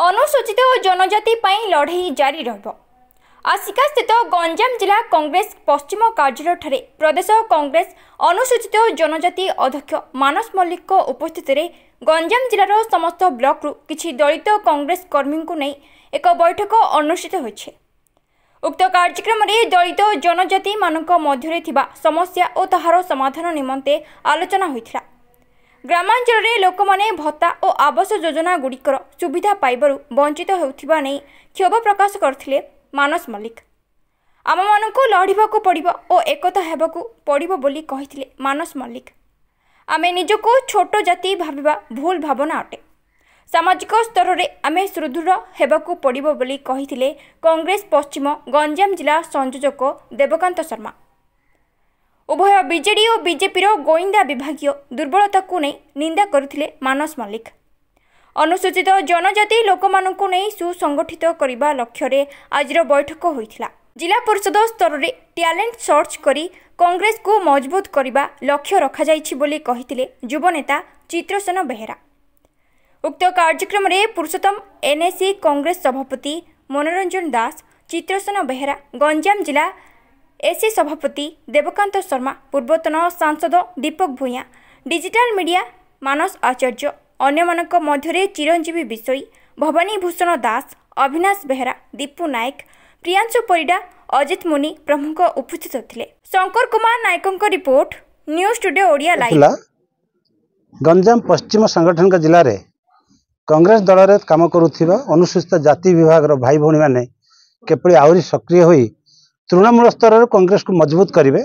अनुसूचित जनजाति लड़ई जारी रहिब। आसिका स्थित गंजाम जिला कांग्रेस पश्चिम कार्यालय प्रदेश कांग्रेस अनुसूचित जनजाति अध्यक्ष मानस मल्लिक उपस्थित गंजाम जिलार समस्त ब्लॉक रु किछि दलित कांग्रेस कर्मी को नहीं एक बैठक अनुष्ठित होइछे। उक्त कार्यक्रम में दलित जनजाति मानक मध्य थिबा समस्या और ताहार समाधान निमंते आलोचना होइथिला। ग्रामांचल रे लोक माने भत्ता और आवास योजना गुड़िकर सुविधा पाइबारु वंचित होउथिबा नै क्षोभ प्रकाश करथिले मानस मल्लिक। आम मानकु लढ़िबाकु पड़िबो और एकता हेबाकु पड़िबो बोली कहिथिले मानस मल्लिक। आमे निजको छोट जाति भाबिबा भूल भावना अटे। सामाजिक स्तर रे आमे सुदृढ़ हेबाकु पड़िबो बोली कहिथिले कांग्रेस पश्चिम गंजाम जिला संयोजक देवकांत शर्मा। उभय बीजेडी और बीजेपी गोइंदा विभागीय दुर्बलता को नहीं निंदा करथिले मानस मल्लिक। अनुसूचित जनजाति लोक मानकु नहीं सुसंगठित करने लक्ष्य आज बैठक होइथिला। जिला परिषद स्तर में टैलेंट सर्च करी कांग्रेस को मजबूत करने लक्ष्य रखा जाइछि बोली कहिथिले युव नेता चित्रसेन बेहेरा। उक्त कार्यक्रम में पुरुषोत्तम एनएसी कांग्रेस सभापति मनोरंजन दास, चित्रसेन बेहेरा, गंजाम जिला एसी सभापति देवकांत शर्मा, पूर्वतन सांसद दीपक भूया, डिजिटल मीडिया मानस आचार्य, अन्य मानक मध्य चिरंजीवी विषयी, भवानी भूषण दास, अविनाश बेहेरा, दीपू नायक, प्रियांशु परिडा, अजित मुनि प्रमुख उपस्थित थे। Shankar Kumar Nayak report, news studio Odia live. Ganjam पश्चिम संगठन जिले में कांग्रेस दल में काम करुवा अनुसूचित जाति विभाग भाई भौणी मैंने केपरि आहरी सक्रिय होई तृणमूल स्तर कांग्रेस को मजबूत करेंगे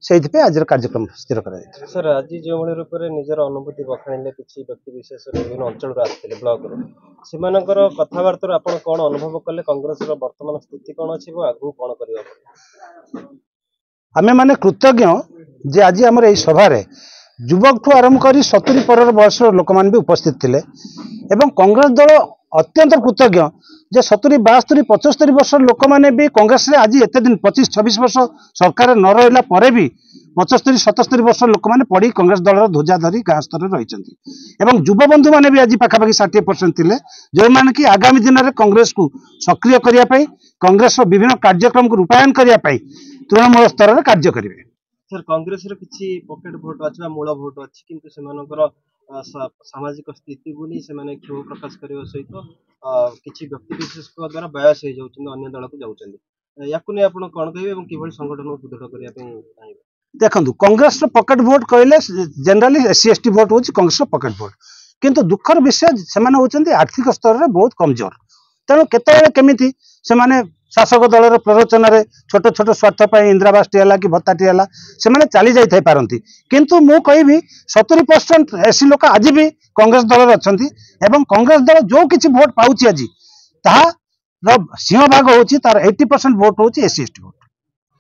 से आज कार्यक्रम स्थिर कर। सर आज जो रूप में निजर अनुभूति बखाणिले किसी व्यक्ति विशेष विभिन्न अंचल आसते ब्लॉक से कथबार्ता आप कौन अनुभव कले कांग्रेस वर्तमान स्थिति कौन अच्छी आगू कौन कर आमे माने कृतज्ञ जे आज आम सभार युवक ठू आरंभ कर 70 पर बयस लोक मैंने भी उपस्थित थे एवं कांग्रेस दल अत्यंत कृतज्ञ जे 70 72 75 वर्ष लोक मैंने भी कांग्रेस रे आज एत दिन 25-26 वर्ष सरकार न रहा पर भी 75-77 वर्ष लोक मैंने पढ़ी कांग्रेस दल ध्वजा धरी गाँ स्तर रही युव बंधु मैंने भी आज पाखापाखि 60% थे जो मैंने कि आगामी दिन में कांग्रेस को सक्रिय करने कांग्रेस विभिन्न कार्यक्रम को रूपायन करने तृणमूल स्तर में कार्य करेंगे। सर कांग्रेस किसी पॉकेट भोट अच्छी मूल भोट अच्छी किंतु सामाजिक स्थिति को नहीं से क्षोभ प्रकाश करने सहित किसी व्यक्ति विशेष द्वारा बयास हो अन्य दल को जाऊँगी या कौन कहे कि संगठन को सुदृढ़ करने देखो कांग्रेस पॉकेट भोट कहले जनरली एससी एसटी भोट हूँ कांग्रेस पॉकेट भोट किंतु दुखर विषय से आर्थिक स्तर में बहुत कमजोर तेणु केमी से शासक दल प्ररोचन में छोट छोट स्वार्थ इंदिरावास टी कि भत्ता टी से चली जाई पारती किंतु मु कहि 70% एसी लोक आज भी कांग्रेस दल अच्छा कांग्रेस दल जो किसी भोट पाँच आज तार सिंहभाग हूँ तार 80% भोट हूँ एससी एसटी भोट।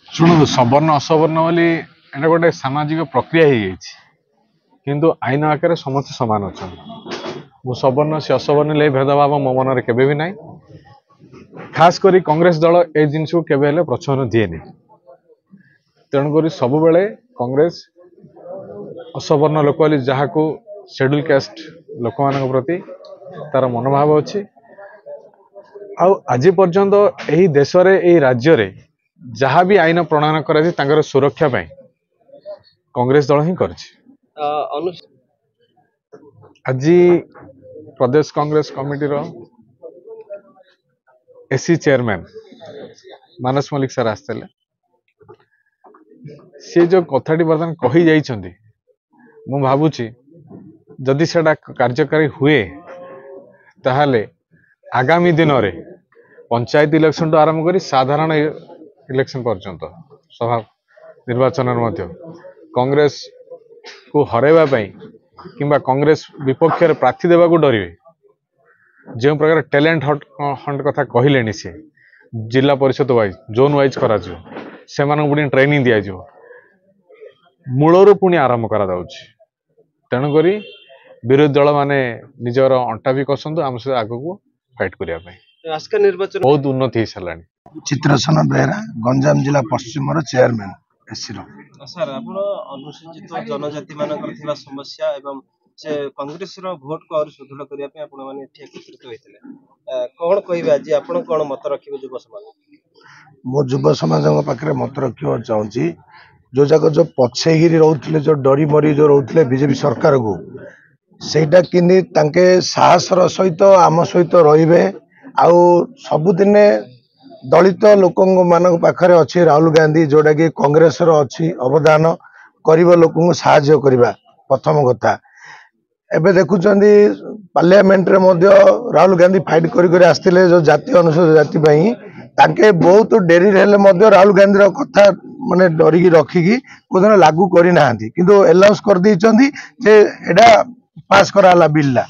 शुणु सवर्ण असवर्ण बोली एटा गोटे सामाजिक प्रक्रिया हो किंतु आईन आकार समस्त सामान अच्छा मु सवर्ण से असवर्ण ले भेदभाव मो मन केबे भी नहीं खास करी कांग्रेस दल ए जिनस को केबे प्रोत्साहन दिए नहीं तेणुक सब बेले कांग्रेस असवर्ण लोक जहाँ को शेड्यूल कास्ट लोक मान प्रति तार मनोभाव अच्छी आज पर्यंत यही देश रे यही राज्य रे जहाँ भी आईन प्रणयन कर सुरक्षा पाई कांग्रेस दल ही कर। आज प्रदेश कांग्रेस कमिटी रो एसी चेयरमैन मानस मल्लिक सर आसते सी जो कथाटी बर्तमान कही जाइछंती मु भाबुची जदि सेटा कार्यकारी हुए ताहले आगामी दिन रे पंचायत इलेक्शन तो आरंभ करी साधारण इलेक्शन पर्यंत सभा निर्वाचन कांग्रेस को हरैबा किंबा कांग्रेस विपक्ष रे प्रार्थी देवा को डरिवे जो प्रकार टैलेंट हंट कथा कहले सी जिला परिषद वाइज जोन वाइज करा से पुणी ट्रेनिंग दि जाव मूलरू पुणी आरंभ करा तेणुक विरोधी दल माने निजर अंटा भी कसंतु आम सहित आग को फाइट करने निर्वाचन बहुत उन्नति हो सारा। चित्रसेन बेहेरा गंजाम जिला पश्चिम चेयरमैन एससी सर आप अनुसूचित जनजाति मान समस्या एवं से कांग्रेस रो भोट को और सुदृढ़ करिया पे आपण माने एकत्रित होइतिले कोन कहबे आज आपण कोन मत रखिबे युव समाज मो युव समाज पाखे मत रखा चाहूँगी जो जाक जो पछेगिरी रोते जो डरी मरी जो रोते बीजेपी सरकार को सेटा किनी तांके साहसर सहित आम सहित रे आउ सबुदिने दलित लोक मान पाखे अच्छी राहुल गांधी जोटा कि कांग्रेस अच्छी अवदान गरीब लोक साहाय्य करवा प्रथम कथा एबे देखुं पार्लियामेंट रे मध्य राहुल गांधी फाइट कर आसते जो जातीय अनुसूचित जाति पाई तांके बहुत डेरी राहुल गांधी रो कथा माने डरिकी रखिकी कोदिन लागू करना किंतु एलाउंस कर दी जे एडा पास करा बिल ला